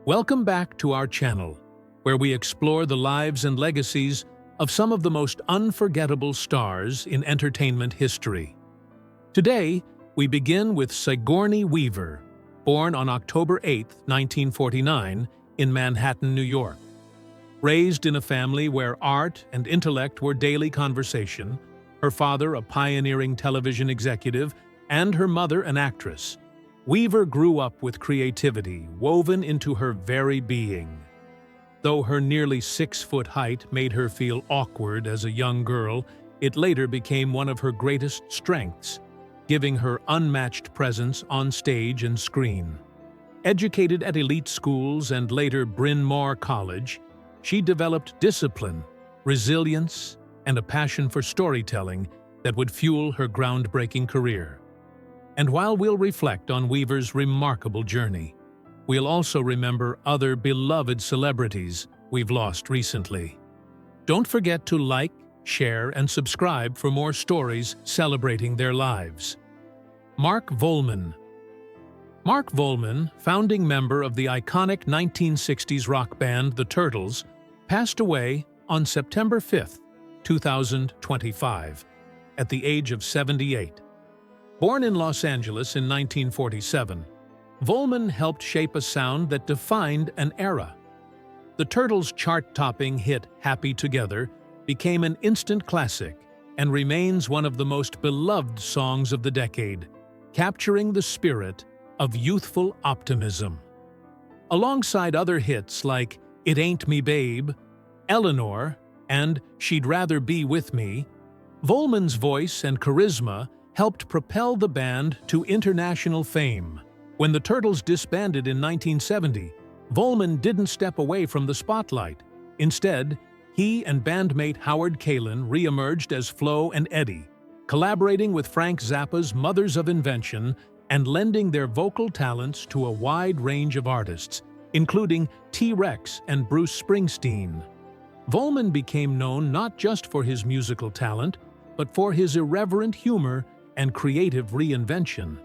Welcome back to our channel, where we explore the lives and legacies of some of the most unforgettable stars in entertainment history. Today, we begin with Sigourney Weaver, born on October 8, 1949, in Manhattan, New York. Raised in a family where art and intellect were daily conversation, her father a pioneering television executive, and her mother an actress, Weaver grew up with creativity woven into her very being. Though her nearly 6-foot height made her feel awkward as a young girl, it later became one of her greatest strengths, giving her unmatched presence on stage and screen. Educated at elite schools and later Bryn Mawr College, she developed discipline, resilience, and a passion for storytelling that would fuel her groundbreaking career. And while we'll reflect on Weaver's remarkable journey, we'll also remember other beloved celebrities we've lost recently. Don't forget to like, share, and subscribe for more stories celebrating their lives. Mark Volman. Mark Volman, founding member of the iconic 1960s rock band The Turtles, passed away on September 5, 2025, at the age of 78. Born in Los Angeles in 1947, Volman helped shape a sound that defined an era. The Turtles' chart-topping hit Happy Together became an instant classic and remains one of the most beloved songs of the decade, capturing the spirit of youthful optimism. Alongside other hits like It Ain't Me Babe, Eleanor, and She'd Rather Be With Me, Volman's voice and charisma helped propel the band to international fame. When the Turtles disbanded in 1970, Volman didn't step away from the spotlight. Instead, he and bandmate Howard Kaylan re-emerged as Flo and Eddie, collaborating with Frank Zappa's Mothers of Invention and lending their vocal talents to a wide range of artists, including T-Rex and Bruce Springsteen. Volman became known not just for his musical talent, but for his irreverent humor and creative reinvention.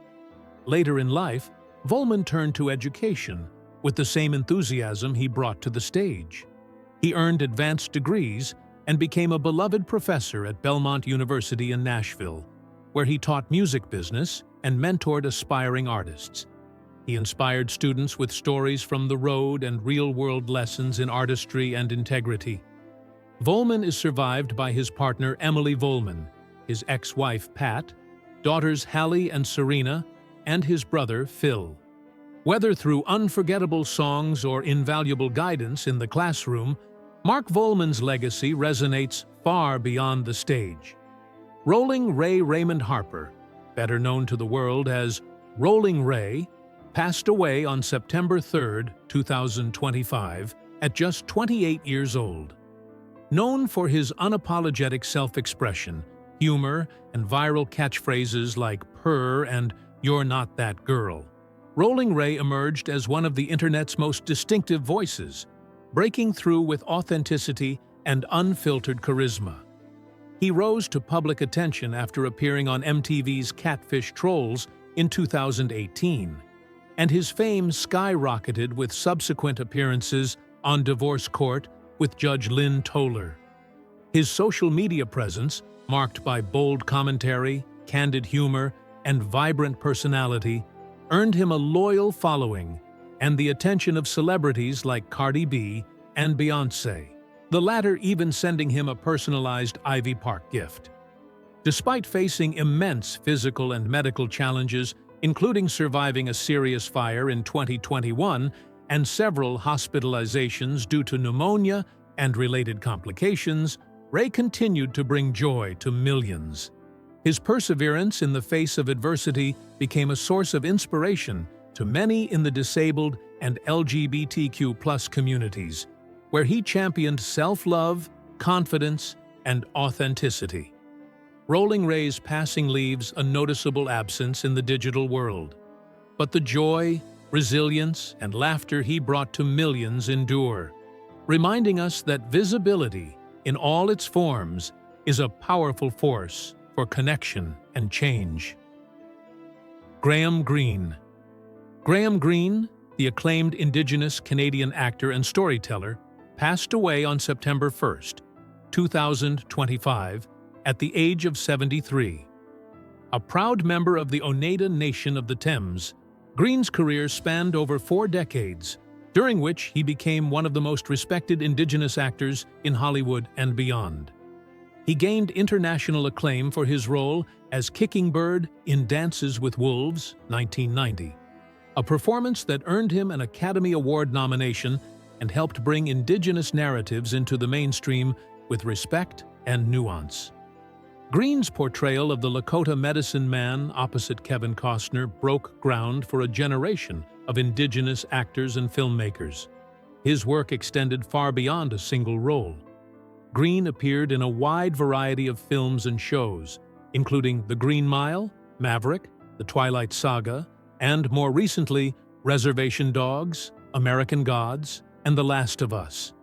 Later in life, Volman turned to education with the same enthusiasm he brought to the stage. He earned advanced degrees and became a beloved professor at Belmont University in Nashville, where he taught music business and mentored aspiring artists. He inspired students with stories from the road and real-world lessons in artistry and integrity. Volman is survived by his partner Emily Volman, his ex-wife Pat, daughters Hallie and Serena, and his brother Phil. Whether through unforgettable songs or invaluable guidance in the classroom, Mark Volman's legacy resonates far beyond the stage. Rolling Ray Raymond Harper, better known to the world as Rolling Ray, passed away on September 3, 2025, at just 28 years old. Known for his unapologetic self-expression, humor, and viral catchphrases like "purr" and "you're not that girl," Rolling Ray emerged as one of the internet's most distinctive voices, breaking through with authenticity and unfiltered charisma. He rose to public attention after appearing on MTV's Catfish Trolls in 2018, and his fame skyrocketed with subsequent appearances on Divorce Court with Judge Lynn Toler. His social media presence, marked by bold commentary, candid humor, and vibrant personality, earned him a loyal following and the attention of celebrities like Cardi B and Beyoncé, the latter even sending him a personalized Ivy Park gift. Despite facing immense physical and medical challenges, including surviving a serious fire in 2021 and several hospitalizations due to pneumonia and related complications, Ray continued to bring joy to millions. His perseverance in the face of adversity became a source of inspiration to many in the disabled and LGBTQ+ communities, where he championed self-love, confidence, and authenticity. Rolling Ray's passing leaves a noticeable absence in the digital world, but the joy, resilience, and laughter he brought to millions endure, reminding us that visibility, in all its forms, is a powerful force for connection and change. Greene. Graham Greene, the acclaimed Indigenous Canadian actor and storyteller, passed away on September 1st, 2025, at the age of 73. A proud member of the Oneida Nation of the Thames, Greene's career spanned over 4 decades, during which he became one of the most respected Indigenous actors in Hollywood and beyond. He gained international acclaim for his role as Kicking Bird in Dances with Wolves, 1990, a performance that earned him an Academy Award nomination and helped bring Indigenous narratives into the mainstream with respect and nuance. Greene's portrayal of the Lakota medicine man opposite Kevin Costner broke ground for a generation of Indigenous actors and filmmakers. His work extended far beyond a single role. Greene appeared in a wide variety of films and shows, including The Green Mile, Maverick, The Twilight Saga, and more recently, Reservation Dogs, American Gods, and The Last of Us.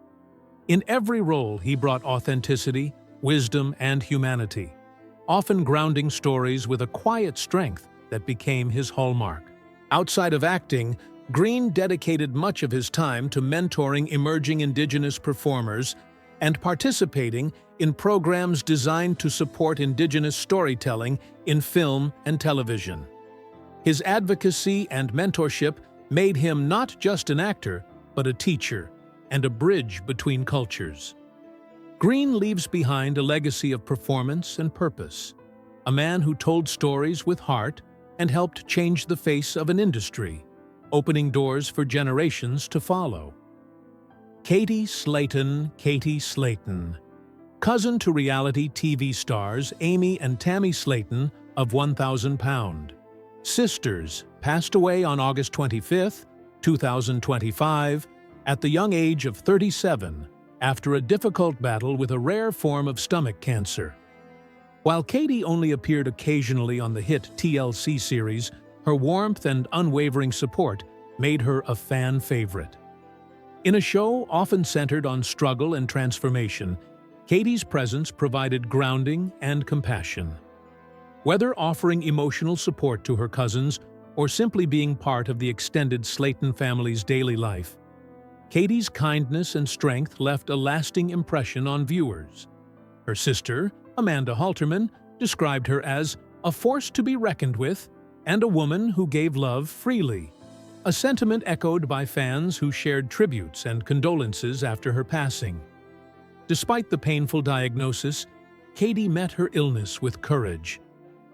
In every role, he brought authenticity, wisdom, and humanity, often grounding stories with a quiet strength that became his hallmark. Outside of acting, Greene dedicated much of his time to mentoring emerging Indigenous performers and participating in programs designed to support Indigenous storytelling in film and television. His advocacy and mentorship made him not just an actor, but a teacher and a bridge between cultures. Greene leaves behind a legacy of performance and purpose, a man who told stories with heart and helped change the face of an industry, opening doors for generations to follow. Katie Slaton, cousin to reality TV stars Amy and Tammy Slaton of 1000 Pound. Sisters, passed away on August 25, 2025, at the young age of 37, after a difficult battle with a rare form of stomach cancer. While Katie only appeared occasionally on the hit TLC series, her warmth and unwavering support made her a fan favorite. In a show often centered on struggle and transformation, Katie's presence provided grounding and compassion. Whether offering emotional support to her cousins or simply being part of the extended Slaton family's daily life, Katie's kindness and strength left a lasting impression on viewers. Her sister, Amanda Halterman, described her as a force to be reckoned with and a woman who gave love freely, a sentiment echoed by fans who shared tributes and condolences after her passing. Despite the painful diagnosis, Katie met her illness with courage,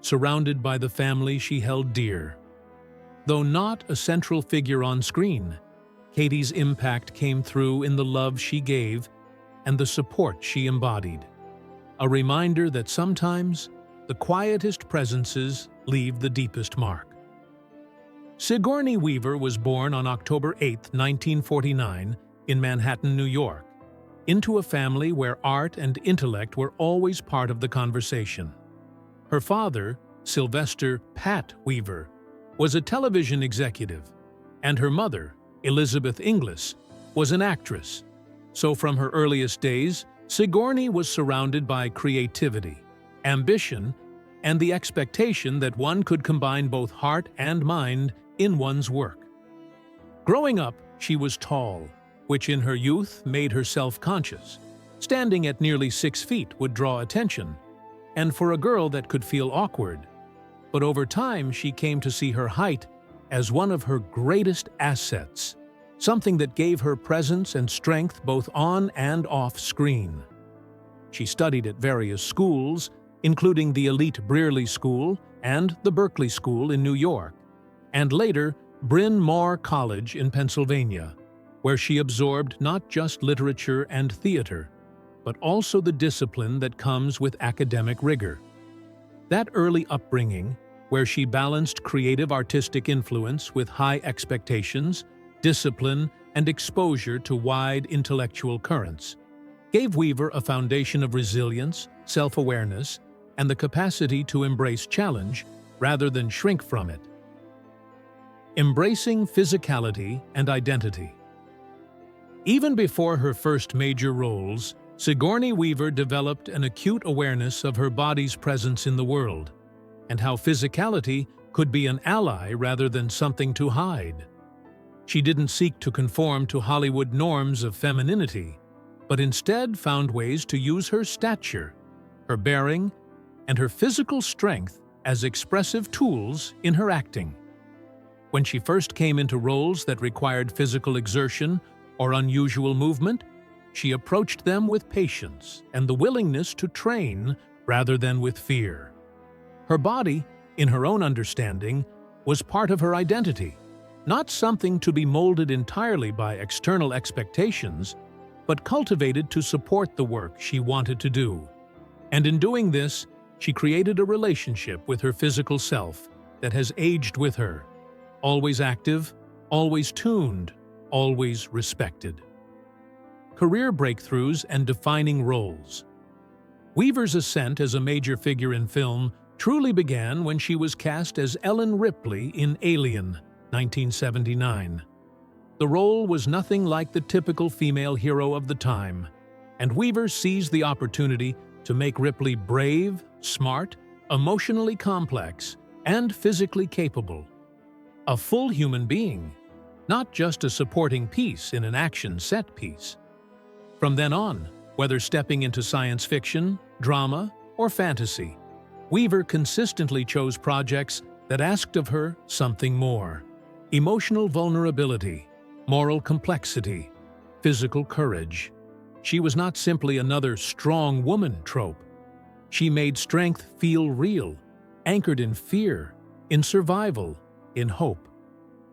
surrounded by the family she held dear. Though not a central figure on screen, Katie's impact came through in the love she gave and the support she embodied. A reminder that sometimes the quietest presences leave the deepest mark. Sigourney Weaver was born on October 8, 1949, in Manhattan, New York, into a family where art and intellect were always part of the conversation. Her father, Sylvester "Pat" Weaver, was a television executive, and her mother, Elizabeth Inglis, was an actress. So from her earliest days, Sigourney was surrounded by creativity, ambition, and the expectation that one could combine both heart and mind in one's work. Growing up, she was tall, which in her youth made her self-conscious. Standing at nearly 6 feet would draw attention, and for a girl that could feel awkward. But over time, she came to see her height as one of her greatest assets, something that gave her presence and strength both on and off screen. She studied at various schools, including the elite Brearley School and the Berkeley School in New York, and later Bryn Mawr College in Pennsylvania, where she absorbed not just literature and theater, but also the discipline that comes with academic rigor. That early upbringing, where she balanced creative artistic influence with high expectations, discipline, and exposure to wide intellectual currents, gave Weaver a foundation of resilience, self-awareness, and the capacity to embrace challenge rather than shrink from it. Embracing physicality and identity. Even before her first major roles, Sigourney Weaver developed an acute awareness of her body's presence in the world, and how physicality could be an ally rather than something to hide. She didn't seek to conform to Hollywood norms of femininity, but instead found ways to use her stature, her bearing, and her physical strength as expressive tools in her acting. When she first came into roles that required physical exertion or unusual movement, she approached them with patience and the willingness to train rather than with fear. Her body, in her own understanding, was part of her identity, not something to be molded entirely by external expectations, but cultivated to support the work she wanted to do. And in doing this, she created a relationship with her physical self that has aged with her, always active, always tuned, always respected. Career breakthroughs and defining roles. Weaver's ascent as a major figure in film truly began when she was cast as Ellen Ripley in Alien, 1979. The role was nothing like the typical female hero of the time, and Weaver seized the opportunity to make Ripley brave, smart, emotionally complex, and physically capable. A full human being, not just a supporting piece in an action set piece. From then on, whether stepping into science fiction, drama, or fantasy, Weaver consistently chose projects that asked of her something more: emotional vulnerability, moral complexity, physical courage. She was not simply another strong woman trope. She made strength feel real, anchored in fear, in survival, in hope.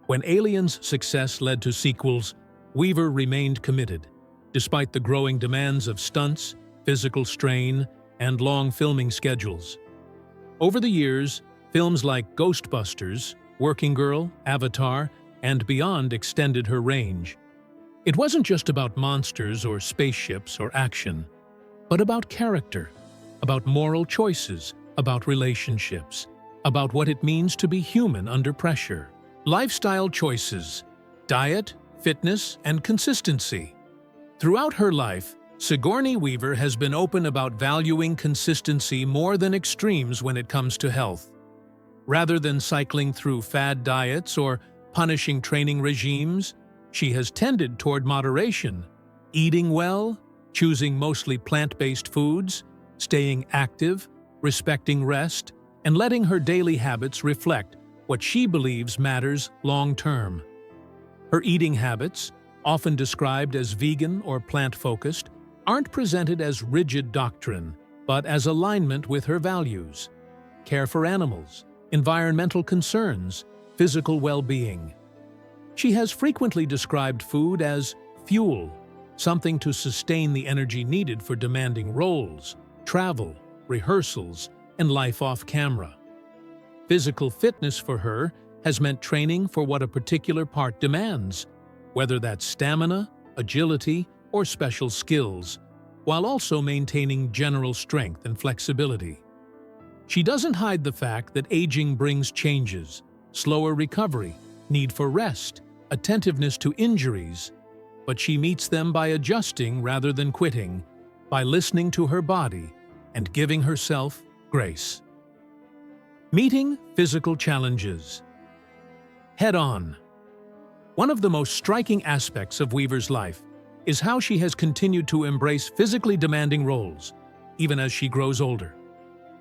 When Alien's success led to sequels, Weaver remained committed, despite the growing demands of stunts, physical strain, and long filming schedules. Over the years, films like Ghostbusters, Working Girl, Avatar, and beyond extended her range. It wasn't just about monsters or spaceships or action, but about character, about moral choices, about relationships, about what it means to be human under pressure. Lifestyle choices, diet, fitness, and consistency. Throughout her life, Sigourney Weaver has been open about valuing consistency more than extremes when it comes to health. Rather than cycling through fad diets or punishing training regimes, she has tended toward moderation, eating well, choosing mostly plant-based foods, staying active, respecting rest, and letting her daily habits reflect what she believes matters long-term. Her eating habits, often described as vegan or plant-focused, aren't presented as rigid doctrine, but as alignment with her values: care for animals, environmental concerns, physical well-being. She has frequently described food as fuel, something to sustain the energy needed for demanding roles, travel, rehearsals, and life off camera. Physical fitness for her has meant training for what a particular part demands, whether that's stamina, agility, or special skills, while also maintaining general strength and flexibility. She doesn't hide the fact that aging brings changes, slower recovery, need for rest, attentiveness to injuries, but she meets them by adjusting rather than quitting, by listening to her body and giving herself grace. Meeting physical challenges. Head on. One of the most striking aspects of Weaver's life is how she has continued to embrace physically demanding roles, even as she grows older.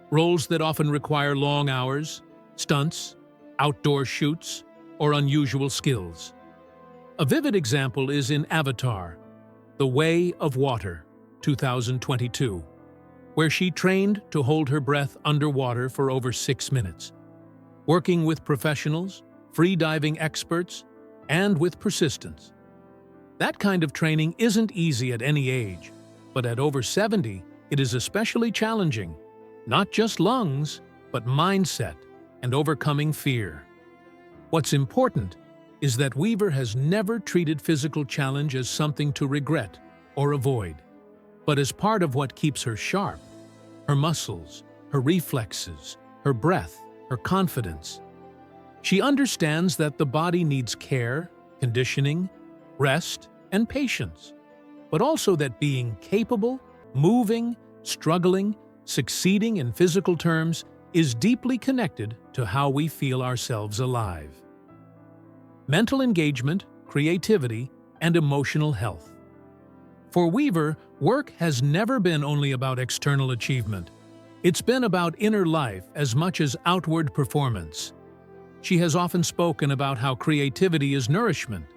Roles that often require long hours, stunts, outdoor shoots, or unusual skills. A vivid example is in Avatar, The Way of Water, 2022, where she trained to hold her breath underwater for over 6 minutes, working with professionals, free-diving experts, and with persistence. That kind of training isn't easy at any age, but at over 70, it is especially challenging, not just lungs, but mindset and overcoming fear. What's important is that Weaver has never treated physical challenge as something to regret or avoid, but as part of what keeps her sharp: her muscles, her reflexes, her breath, her confidence. She understands that the body needs care, conditioning, rest, and patience, but also that being capable, moving, struggling, succeeding in physical terms is deeply connected to how we feel ourselves alive. Mental engagement, creativity, and emotional health. For Weaver, work has never been only about external achievement. It's been about inner life as much as outward performance. She has often spoken about how creativity is nourishment,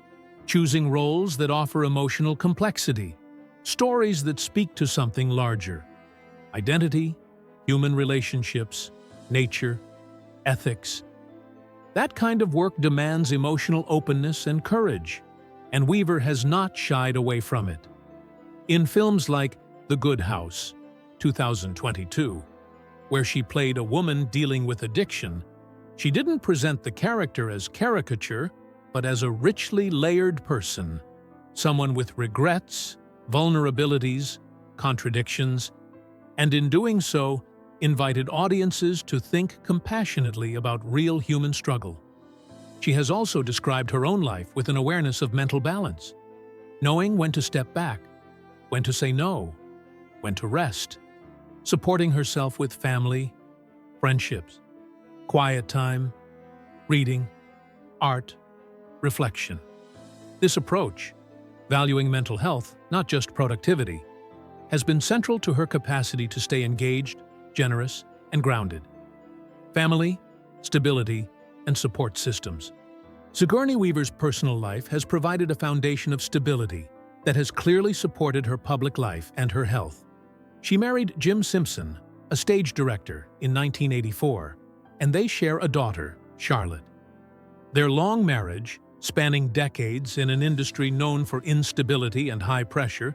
choosing roles that offer emotional complexity, stories that speak to something larger: identity, human relationships, nature, ethics. That kind of work demands emotional openness and courage, and Weaver has not shied away from it. In films like The Good House, 2022, where she played a woman dealing with addiction, she didn't present the character as caricature, but as a richly layered person, someone with regrets, vulnerabilities, contradictions, and in doing so, invited audiences to think compassionately about real human struggle. She has also described her own life with an awareness of mental balance, knowing when to step back, when to say no, when to rest, supporting herself with family, friendships, quiet time, reading, art, reflection. This approach, valuing mental health, not just productivity, has been central to her capacity to stay engaged, generous, and grounded. Family, stability, and support systems. Sigourney Weaver's personal life has provided a foundation of stability that has clearly supported her public life and her health. She married Jim Simpson, a stage director, in 1984, and they share a daughter, Charlotte. Their long marriage, spanning decades in an industry known for instability and high pressure,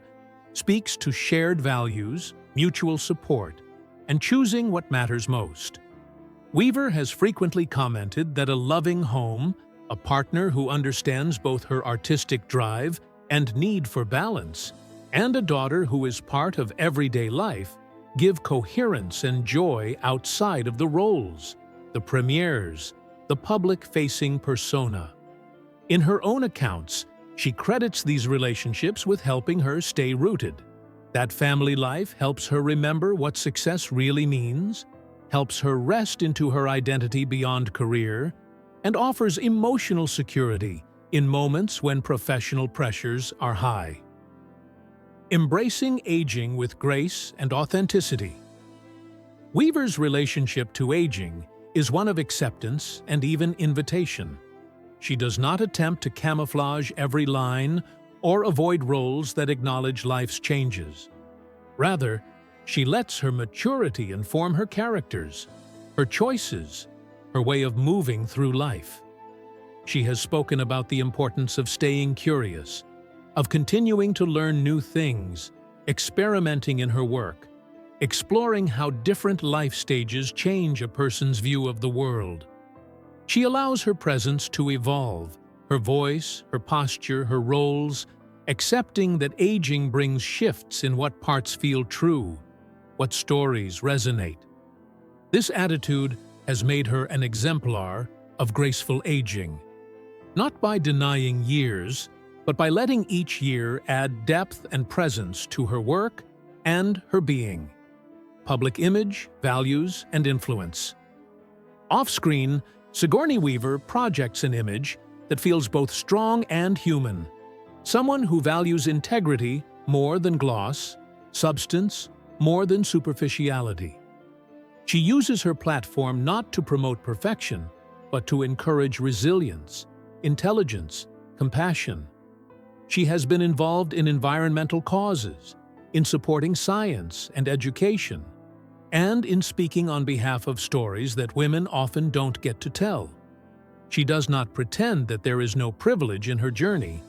speaks to shared values, mutual support, and choosing what matters most. Weaver has frequently commented that a loving home, a partner who understands both her artistic drive and need for balance, and a daughter who is part of everyday life give coherence and joy outside of the roles, the premieres, the public-facing persona. In her own accounts, she credits these relationships with helping her stay rooted. That family life helps her remember what success really means, helps her rest into her identity beyond career, and offers emotional security in moments when professional pressures are high. Embracing aging with grace and authenticity. Weaver's relationship to aging is one of acceptance and even invitation. She does not attempt to camouflage every line or avoid roles that acknowledge life's changes. Rather, she lets her maturity inform her characters, her choices, her way of moving through life. She has spoken about the importance of staying curious, of continuing to learn new things, experimenting in her work, exploring how different life stages change a person's view of the world. She allows her presence to evolve, her voice, her posture, her roles, accepting that aging brings shifts in what parts feel true, what stories resonate. This attitude has made her an exemplar of graceful aging, not by denying years, but by letting each year add depth and presence to her work and her being. Public image, values, and influence. Off-screen, Sigourney Weaver projects an image that feels both strong and human. Someone who values integrity more than gloss, substance more than superficiality. She uses her platform not to promote perfection, but to encourage resilience, intelligence, compassion. She has been involved in environmental causes, in supporting science and education, and in speaking on behalf of stories that women often don't get to tell. She does not pretend that there is no privilege in her journey,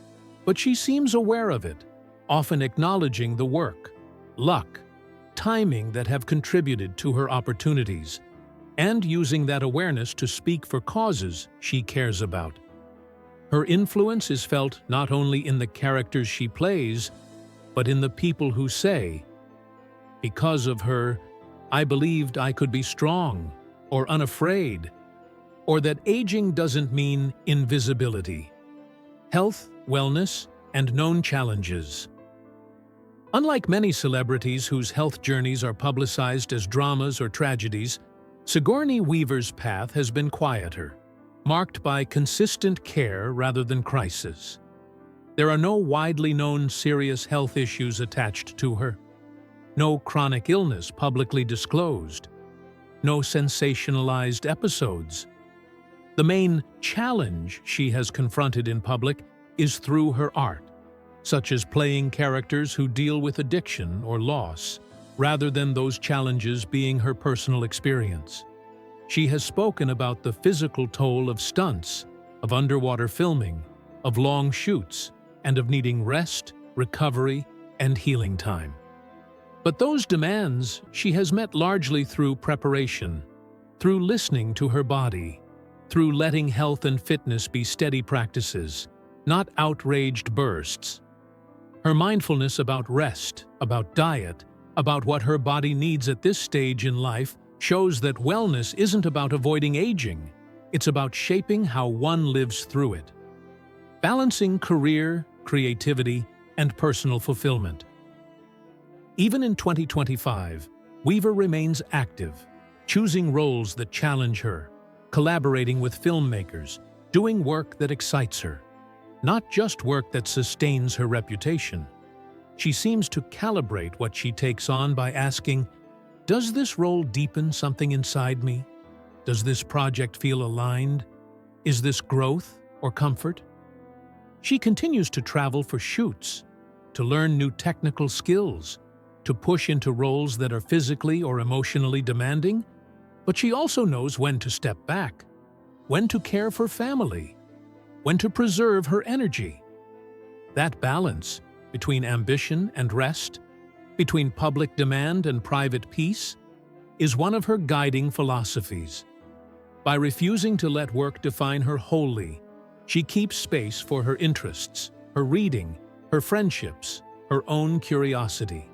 but she seems aware of it, often acknowledging the work, luck, timing that have contributed to her opportunities, and using that awareness to speak for causes she cares about. Her influence is felt not only in the characters she plays, but in the people who say, "Because of her, I believed I could be strong or unafraid," or that aging doesn't mean invisibility. Health, wellness, and known challenges. Unlike many celebrities whose health journeys are publicized as dramas or tragedies, Sigourney Weaver's path has been quieter, marked by consistent care rather than crisis. There are no widely known serious health issues attached to her, no chronic illness publicly disclosed, no sensationalized episodes. The main challenge she has confronted in public is through her art, such as playing characters who deal with addiction or loss, rather than those challenges being her personal experience. She has spoken about the physical toll of stunts, of underwater filming, of long shoots, and of needing rest, recovery, and healing time. But those demands she has met largely through preparation, through listening to her body, through letting health and fitness be steady practices, not outraged bursts. Her mindfulness about rest, about diet, about what her body needs at this stage in life shows that wellness isn't about avoiding aging, it's about shaping how one lives through it. Balancing career, creativity, and personal fulfillment. Even in 2025, Weaver remains active, choosing roles that challenge her, collaborating with filmmakers, doing work that excites her, not just work that sustains her reputation. She seems to calibrate what she takes on by asking, does this role deepen something inside me? Does this project feel aligned? Is this growth or comfort? She continues to travel for shoots, to learn new technical skills, to push into roles that are physically or emotionally demanding, but she also knows when to step back, when to care for family, when to preserve her energy. That balance between ambition and rest, between public demand and private peace, is one of her guiding philosophies. By refusing to let work define her wholly, she keeps space for her interests, her reading, her friendships, her own curiosity.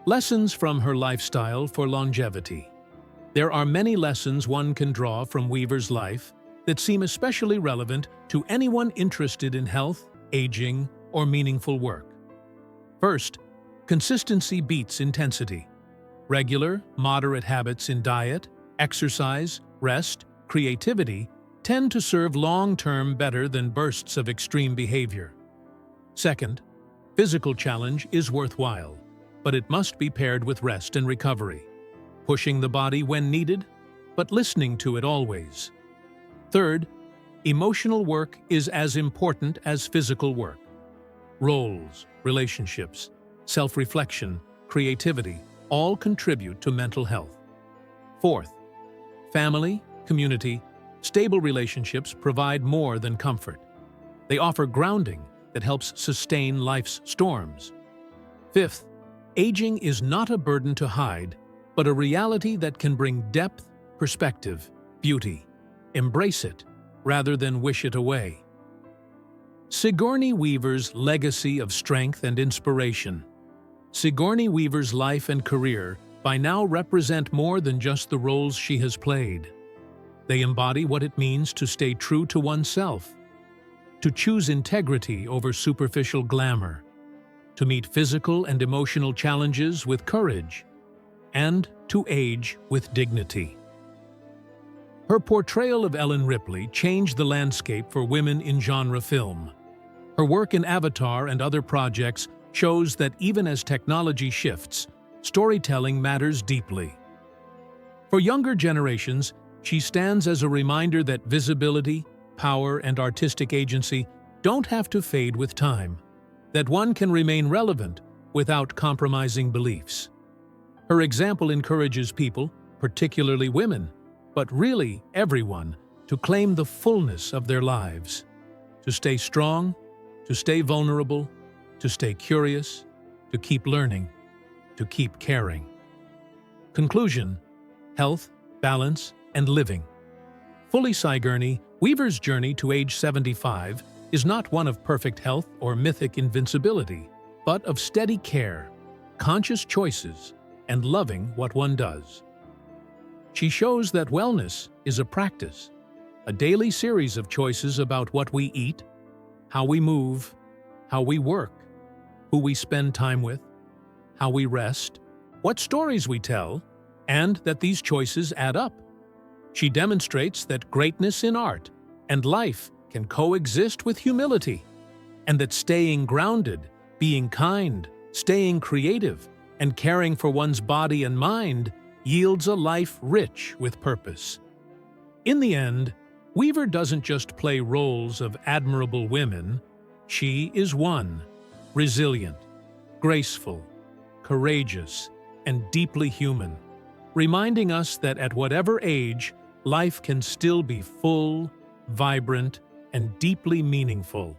Lessons from her lifestyle for longevity. There are many lessons one can draw from Weaver's life that seem especially relevant to anyone interested in health, aging, or meaningful work. First, consistency beats intensity. Regular, moderate habits in diet, exercise, rest, creativity tend to serve long-term better than bursts of extreme behavior. Second, physical challenge is worthwhile, but it must be paired with rest and recovery, pushing the body when needed, but listening to it always. Third, emotional work is as important as physical work. Roles, relationships, self-reflection, creativity all contribute to mental health. Fourth, family, community, stable relationships provide more than comfort. They offer grounding that helps sustain life's storms. Fifth, aging is not a burden to hide, but a reality that can bring depth, perspective, beauty. Embrace it, rather than wish it away. Sigourney Weaver's legacy of strength and inspiration. Sigourney Weaver's life and career by now represent more than just the roles she has played. They embody what it means to stay true to oneself, to choose integrity over superficial glamour, to meet physical and emotional challenges with courage, and to age with dignity. Her portrayal of Ellen Ripley changed the landscape for women in genre film. Her work in Avatar and other projects shows that even as technology shifts, storytelling matters deeply. For younger generations, she stands as a reminder that visibility, power, and artistic agency don't have to fade with time, that one can remain relevant without compromising beliefs. Her example encourages people, particularly women, but really everyone, to claim the fullness of their lives, to stay strong, to stay vulnerable, to stay curious, to keep learning, to keep caring. Conclusion: health, balance, and living. Fully Sigourney Weaver's journey to age 75 is not one of perfect health or mythic invincibility, but of steady care, conscious choices, and loving what one does. She shows that wellness is a practice, a daily series of choices about what we eat, how we move, how we work, who we spend time with, how we rest, what stories we tell, and that these choices add up. She demonstrates that greatness in art and life can coexist with humility, and that staying grounded, being kind, staying creative, and caring for one's body and mind yields a life rich with purpose. In the end, Weaver doesn't just play roles of admirable women. She is one, resilient, graceful, courageous, and deeply human, reminding us that at whatever age, life can still be full, vibrant, and deeply meaningful.